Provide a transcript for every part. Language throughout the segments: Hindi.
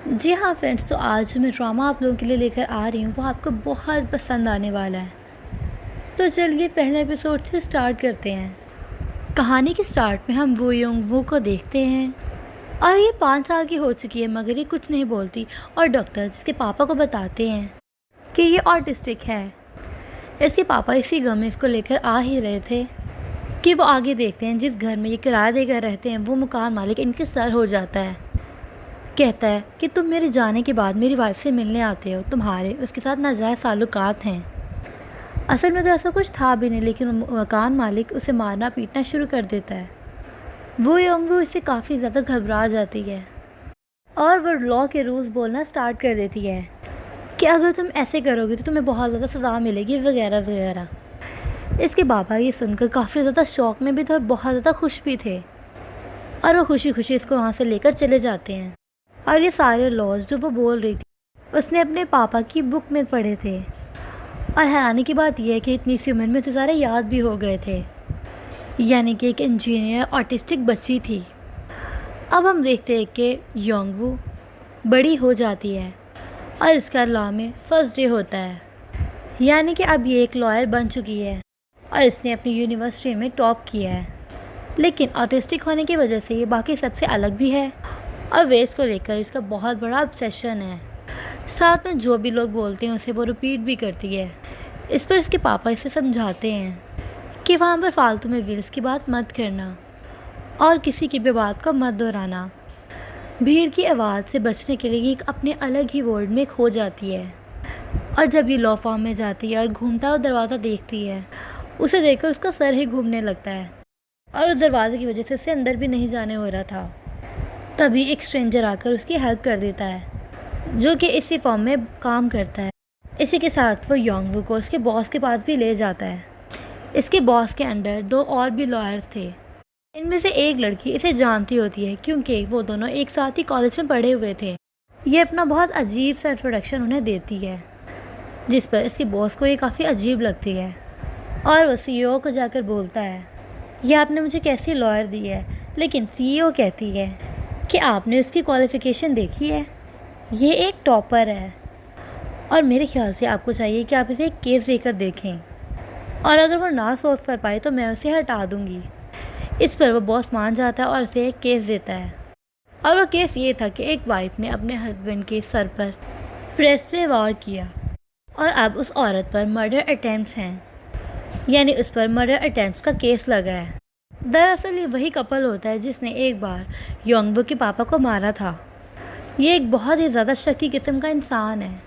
जी हाँ फ्रेंड्स, तो आज जो मैं ड्रामा आप लोगों के लिए लेकर आ रही हूँ वो आपको बहुत पसंद आने वाला है। तो चलिए पहले एपिसोड से स्टार्ट करते हैं। कहानी के स्टार्ट में हम वो योंग वो को देखते हैं और ये 5 साल की हो चुकी है मगर ये कुछ नहीं बोलती और डॉक्टर जिसके पापा को बताते हैं कि ये ऑटिस्टिक है। इसके पापा इसी गम में इसको लेकर आ ही रहे थे कि वो आगे देखते हैं जिस घर में ये किराया देकर रहते हैं वो मकान मालिक इनके सर हो जाता है। कहता है कि तुम मेरे जाने के बाद मेरी वाइफ से मिलने आते हो, तुम्हारे उसके साथ नाजायज़ ताल्लुकात हैं। असल में तो ऐसा कुछ था भी नहीं, लेकिन मकान मालिक उसे मारना पीटना शुरू कर देता है। वो योंगवू इससे काफ़ी ज़्यादा घबरा जाती है और वो लॉ के रूल्स बोलना स्टार्ट कर देती है कि अगर तुम ऐसे करोगे तो तुम्हें बहुत ज़्यादा सज़ा मिलेगी वगैरह वगैरह। इसके पापा ये सुनकर काफ़ी ज़्यादा शौक में भी थे और बहुत ज़्यादा खुश भी थे और वो खुशी खुशी इसको वहाँ से लेकर चले जाते हैं। और ये सारे लॉज जो वो बोल रही थी उसने अपने पापा की बुक में पढ़े थे और हैरानी की बात यह है कि इतनी सी उम्र में इतने सारे याद भी हो गए थे, यानी कि एक इंजीनियर ऑटिस्टिक बच्ची थी। अब हम देखते हैं कि योंगवू बड़ी हो जाती है और इसका लॉ में फर्स्ट डे होता है, यानी कि अब ये एक लॉयर बन चुकी है और इसने अपनी यूनिवर्सिटी में टॉप किया है। लेकिन ऑटिस्टिक होने की वजह से ये बाकी सबसे अलग भी है और वेस्ट को लेकर इसका बहुत बड़ा ऑब्सेशन है। साथ में जो भी लोग बोलते हैं उसे वो रिपीट भी करती है। इस पर इसके पापा इसे समझाते हैं कि वहाँ पर फालतू में व्हील्स की बात मत करना और किसी की भी बात को मत दोहराना। भीड़ की आवाज़ से बचने के लिए ये एक अपने अलग ही वर्ल्ड में खो जाती है और जब ये लॉ फॉर्म में जाती है और घूमता हुआ दरवाज़ा देखती है उसे देखकर उसका सर ही घूमने लगता है और उस दरवाजे की वजह से उसे अंदर भी नहीं जाने हो रहा था। तभी एक स्ट्रेंजर आकर उसकी हेल्प कर देता है जो कि इसी फॉर्म में काम करता है। इसी के साथ वो योंगवू को उसके बॉस के पास भी ले जाता है। इसके बॉस के अंडर 2 और भी लॉयर थे। इनमें से एक लड़की इसे जानती होती है क्योंकि वो दोनों एक साथ ही कॉलेज में पढ़े हुए थे। ये अपना बहुत अजीब सा इंट्रोडक्शन उन्हें देती है जिस पर इसके बॉस को ये काफ़ी अजीब लगती है और वो सीईओ को जाकर बोलता है ये आपने मुझे कैसी लॉयर दी है। लेकिन सीईओ कहती है कि आपने उसकी क्वालिफ़िकेशन देखी है, ये एक टॉपर है और मेरे ख्याल से आपको चाहिए कि आप इसे एक केस देकर देखें और अगर वो ना सोच कर पाए तो मैं उसे हटा दूंगी। इस पर वो बॉस मान जाता है और उसे एक केस देता है और वो केस ये था कि एक वाइफ ने अपने हस्बैंड के सर पर प्रेस से वार किया और अब उस औरत पर मर्डर अटैम्प्ट्स हैं, यानी उस पर मर्डर अटैम्प्ट्स का केस लगा है। दरअसल ये वही कपल होता है जिसने एक बार योंगवू के पापा को मारा था। ये एक बहुत ही ज़्यादा शकी किस्म का इंसान है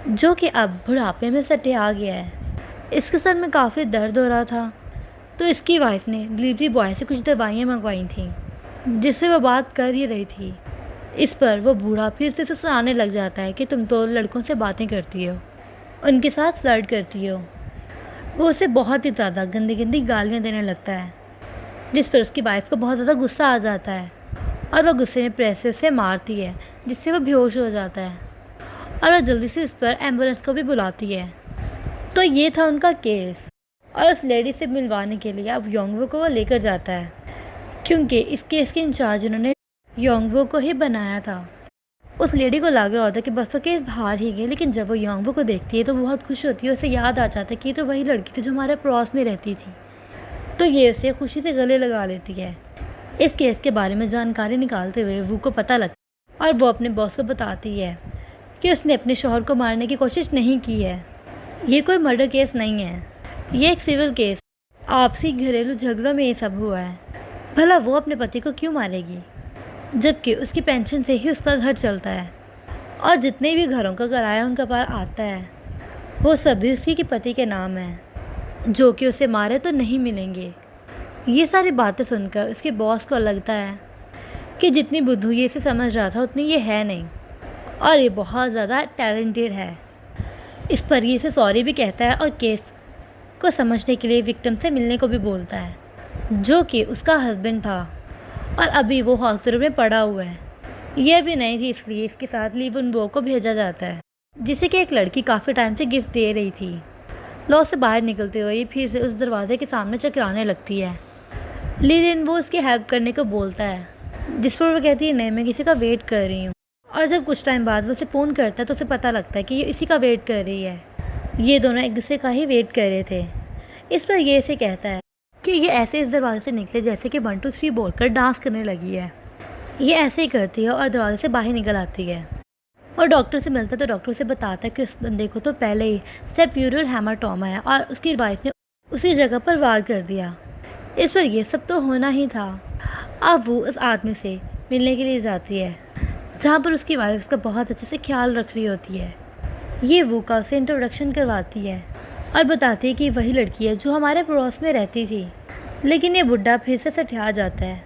जो कि अब बुढ़ापे में सटे आ गया है। इसके सर में काफ़ी दर्द हो रहा था तो इसकी वाइफ ने डिलीवरी बॉय से कुछ दवाइयाँ मंगवाई थी जिससे वो बात कर ही रही थी। इस पर वो बूढ़ा फिर से सुनाने लग जाता है कि तुम तो लड़कों से बातें करती हो, उनके साथ फ्लर्ट करती हो। वो उसे बहुत ही ज़्यादा गंदी गंदी गालियाँ देने लगता है जिस पर उसकी वाइफ को बहुत ज़्यादा गुस्सा आ जाता है और वह गुस्से में प्रेस से उसे मारती है जिससे वह बेहोश हो जाता है और वह जल्दी से इस पर एम्बुलेंस को भी बुलाती है। तो ये था उनका केस और उस लेडी से मिलवाने के लिए अब योंगवू को वो लेकर जाता है क्योंकि इस केस के इंचार्ज उन्होंने योंगवू को ही बनाया था। उस लेडी को लग रहा होता है कि बस वो केस हार ही गए, लेकिन जब वो योंगवू को देखती है तो बहुत खुश होती है। उसे याद आ जाता है कि ये तो वही लड़की थी जो हमारे पड़ोस में रहती थी, तो ये उसे खुशी से गले लगा लेती है। इस केस के बारे में जानकारी निकालते हुए वो को पता लगता और वो अपने बॉस को बताती है कि उसने अपने शौहर को मारने की कोशिश नहीं की है। ये कोई मर्डर केस नहीं है, ये एक सिविल केस, आपसी घरेलू झगड़ों में ये सब हुआ है। भला वो अपने पति को क्यों मारेगी जबकि उसकी पेंशन से ही उसका घर चलता है और जितने भी घरों का किराया उनका पार आता है वो सभी उसी के पति के नाम है जो कि उसे मारे तो नहीं मिलेंगे। ये सारी बातें सुनकर उसके बॉस को लगता है कि जितनी बुद्धू ये इसे समझ रहा था उतनी ये है नहीं और ये बहुत ज़्यादा टैलेंटेड है। इस पर ये इसे सॉरी भी कहता है और केस को समझने के लिए विक्टिम से मिलने को भी बोलता है जो कि उसका हस्बैंड था और अभी वो हॉस्पिटल में पड़ा हुआ है। यह भी नहीं थी, इसलिए इसके साथ ली वुन बो को भेजा जाता है जिसे कि एक लड़की काफ़ी टाइम से गिफ्ट दे रही थी। लॉ से बाहर निकलते हुए ये फिर से उस दरवाजे के सामने चकराने लगती है। ली वो उसकी हेल्प करने को बोलता है जिस पर वो कहती है नहीं, मैं किसी का वेट कर रही हूँ और जब कुछ टाइम बाद वो उसे फ़ोन करता है तो उसे पता लगता है कि ये इसी का वेट कर रही है। ये दोनों एक दूसरे का ही वेट कर रहे थे। इस पर ये इसे कहता है कि ये ऐसे इस दरवाजे से निकले जैसे कि 1 2 3 बोलकर डांस करने लगी है। ये ऐसे ही करती है और दरवाजे से बाहर निकल आती है और डॉक्टर से मिलता है तो डॉक्टर उसे बताता है कि उस बंदे को तो पहले ही सबप्यूरल हेमाटोमा है और उसकी वाइफ ने उसी जगह पर वार कर दिया। इस पर यह सब तो होना ही था। अब वो उस आदमी से मिलने के लिए जाती है जहाँ पर उसकी वाइफ उसका बहुत अच्छे से ख्याल रख रही होती है। ये वो का उसे इंट्रोडक्शन करवाती है और बताती है कि वही लड़की है जो हमारे पड़ोस में रहती थी। लेकिन ये बुढ़ा फिर से सठिया जाता है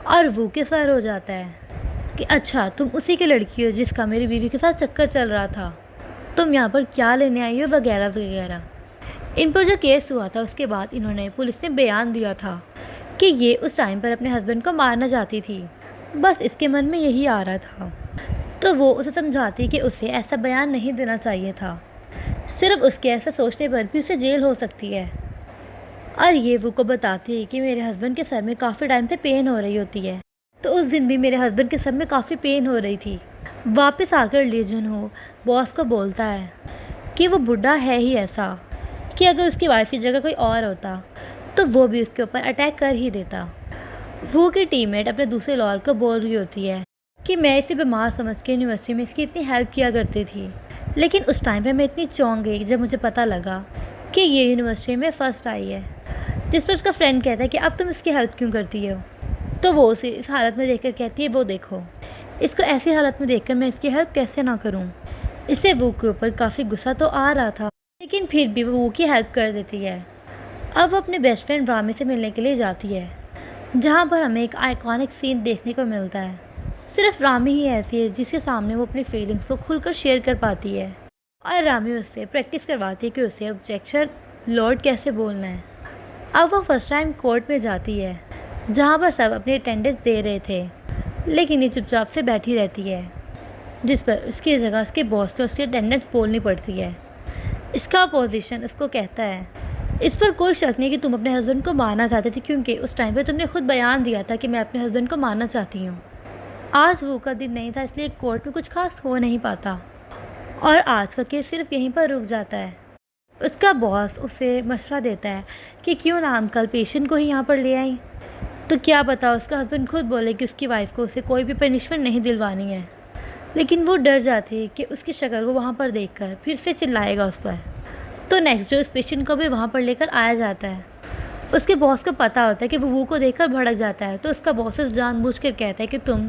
और वो के सर हो जाता है कि अच्छा तुम उसी की लड़की हो जिसका मेरी बीवी के साथ चक्कर चल रहा था, तुम यहाँ पर क्या लेने आई हो वगैरह वगैरह। इन पर जो केस हुआ था उसके बाद इन्होंने पुलिस में बयान दिया था कि ये उस टाइम पर अपने हस्बैंड को मारना चाहती थी, बस इसके मन में यही आ रहा था। तो वो उसे समझाती कि उसे ऐसा बयान नहीं देना चाहिए था, सिर्फ उसके ऐसा सोचने पर भी उसे जेल हो सकती है। और ये वो को बताती है कि मेरे हस्बैंड के सर में काफ़ी टाइम से पेन हो रही होती है, तो उस दिन भी मेरे हस्बैंड के सर में काफ़ी पेन हो रही थी। वापस आकर ली जुन हो बॉस को बोलता है कि वो बुढ़ा है ही ऐसा कि अगर उसकी वाइफ की जगह कोई और होता तो वो भी उसके ऊपर अटैक कर ही देता। वो की टीममेट अपने दूसरे लॉयर को बोल रही होती है कि मैं इसे बीमार समझ के यूनिवर्सिटी में इसकी इतनी हेल्प किया करती थी, लेकिन उस टाइम पे मैं इतनी चौंक गई जब मुझे पता लगा कि ये यूनिवर्सिटी में फ़र्स्ट आई है। जिस पर उसका फ्रेंड कहता है कि अब तुम इसकी हेल्प क्यों करती हो, तो वो उसे इस हालत में देखकर कहती है वो देखो इसको ऐसी हालत में देखकर मैं इसकी हेल्प कैसे ना करूं। इससे वो के ऊपर काफ़ी गुस्सा तो आ रहा था, लेकिन फिर भी वो की हेल्प कर देती है। अब वो अपने बेस्ट फ्रेंड रामी से मिलने के लिए जाती है जहाँ पर हमें एक आइकॉनिक सीन देखने को मिलता है। सिर्फ रामी ही ऐसी है जिसके सामने वो अपनी फीलिंग्स को खुलकर शेयर कर पाती है और रामी उससे प्रैक्टिस करवाती है कि उसे ऑब्जेक्शन लॉर्ड कैसे बोलना है। अब वो फर्स्ट टाइम कोर्ट में जाती है जहाँ पर सब अपनी अटेंडेंस दे रहे थे, लेकिन ये चुपचाप से बैठी रहती है, जिस पर उसकी जगह उसके बॉस को उसकी अटेंडेंस बोलनी पड़ती है। इसका अपोजिशन उसको कहता है इस पर कोई शक नहीं कि तुम अपने हस्बैंड को मारना चाहते थे, क्योंकि उस टाइम पे तुमने खुद बयान दिया था कि मैं अपने हस्बैंड को मारना चाहती हूँ। आज वो का दिन नहीं था, इसलिए कोर्ट में कुछ खास हो नहीं पाता और आज का केस सिर्फ यहीं पर रुक जाता है। उसका बॉस उसे मशवरा देता है कि क्यों ना हम कल पेशेंट को ही यहाँ पर ले आई, तो क्या पता उसका हस्बैंड खुद बोले कि उसकी वाइफ को उसे कोई भी पनिशमेंट नहीं दिलवानी है। लेकिन वो डर जाती है कि उसकी शक्ल वो वहाँ पर देखकर फिर से चिल्लाएगा उस पर। तो नेक्स्ट डे उस पेशेंट को भी वहाँ पर लेकर आया जाता है। उसके बॉस को पता होता है कि वो को देखकर भड़क जाता है, तो उसका बॉस जानबूझ कर कहता है कि तुम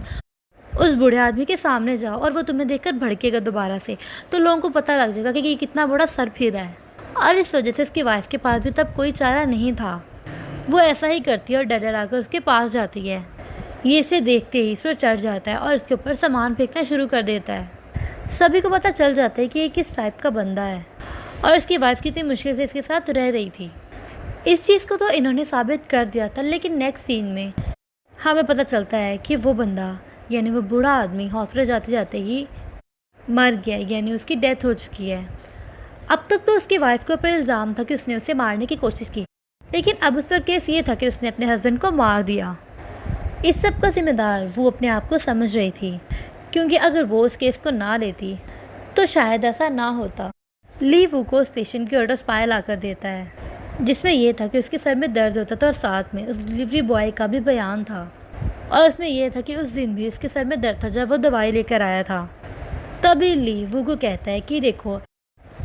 उस बूढ़े आदमी के सामने जाओ और वो तुम्हें देखकर भड़केगा दोबारा से, तो लोगों को पता लग जाएगा कि ये कितना बड़ा सर फिर रहा है। और इस वजह से उसकी वाइफ के पास भी तब कोई चारा नहीं था। वो ऐसा ही करती है और डर डराकर उसके पास जाती है। ये इसे देखते ही इस पर चढ़ जाता है और इसके ऊपर सामान फेंकना शुरू कर देता है। सभी को पता चल जाता है कि ये किस टाइप का बंदा है और इसकी वाइफ कितनी मुश्किल से इसके साथ रह रही थी। इस चीज़ को तो इन्होंने साबित कर दिया था, लेकिन नेक्स्ट सीन में हमें पता चलता है कि वो बंदा यानी वो बूढ़ा आदमी हॉस्पिटल जाते जाते ही मर गया, यानी उसकी डेथ हो चुकी है। अब तक तो उसकी वाइफ के ऊपर इल्ज़ाम था कि उसने उसे मारने की कोशिश की, लेकिन अब उस पर केस ये था कि उसने अपने हस्बैंड को मार दिया। इस सब का जिम्मेदार वो अपने आप को समझ रही थी, क्योंकि अगर वो उस केस को ना लेती तो शायद ऐसा ना होता। ली वू को उस पेशेंट की ऑर्डर स्पाई ला कर देता है, जिसमें यह था कि उसके सर में दर्द होता था और साथ में उस डिलीवरी बॉय का भी बयान था और उसमें यह था कि उस दिन भी उसके सर में दर्द था जब वो दवाई लेकर आया था। तभी ली वू को कहता है कि देखो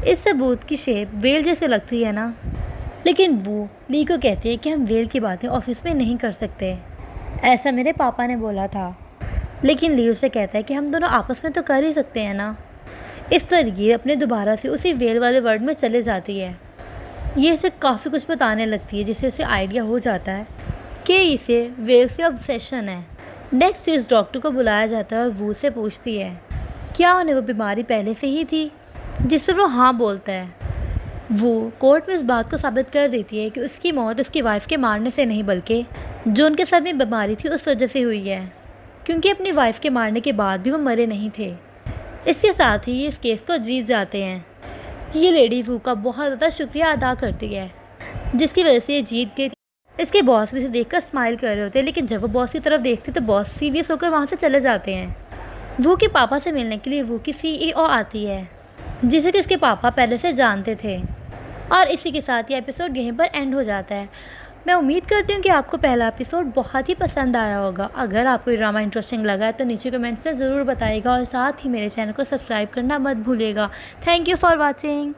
इस सबूत की शेप वेल जैसे लगती है ना, लेकिन वो ली को कहती है कि हम वेल की बातें ऑफिस में नहीं कर सकते, ऐसा मेरे पापा ने बोला था। लेकिन ली उसे कहता है कि हम दोनों आपस में तो कर ही सकते हैं ना। इस पर ये अपने दोबारा से उसी वेल वाले वर्ड में चले जाती है। ये इसे काफ़ी कुछ बताने लगती है, जिससे उसे आइडिया हो जाता है कि इसे वेल से ऑब्सेशन है। नेक्स्ट इस डॉक्टर को बुलाया जाता है और वो से पूछती है क्या उन्हें वो बीमारी पहले से ही थी, जिस पर वो हाँ बोलता है। वो कोर्ट में इस बात को साबित कर देती है कि उसकी मौत उसकी वाइफ के मारने से नहीं, बल्कि जो उनके सर में बीमारी थी उस वजह से हुई है, क्योंकि अपनी वाइफ के मारने के बाद भी वो मरे नहीं थे। इसके साथ ही ये इस केस को जीत जाते हैं। ये लेडी वू का बहुत ज़्यादा शुक्रिया अदा करती है, जिसकी वजह से ये जीत गई। इसके बॉस भी इसे देखकर स्माइल कर रहे होते हैं, लेकिन जब वो बॉस की तरफ देखते तो बॉस सीरियस होकर वहाँ से चले जाते हैं। वो के पापा से मिलने के लिए वो की सीईओ आती है, जिसे कि उसके पापा पहले से जानते थे। और इसी के साथ ये एपिसोड यहीं पर एंड हो जाता है। मैं उम्मीद करती हूँ कि आपको पहला एपिसोड बहुत ही पसंद आया होगा। अगर आपको ये ड्रामा इंटरेस्टिंग लगा है तो नीचे कमेंट्स में ज़रूर बताइएगा और साथ ही मेरे चैनल को सब्सक्राइब करना मत भूलिएगा। Thank you for watching.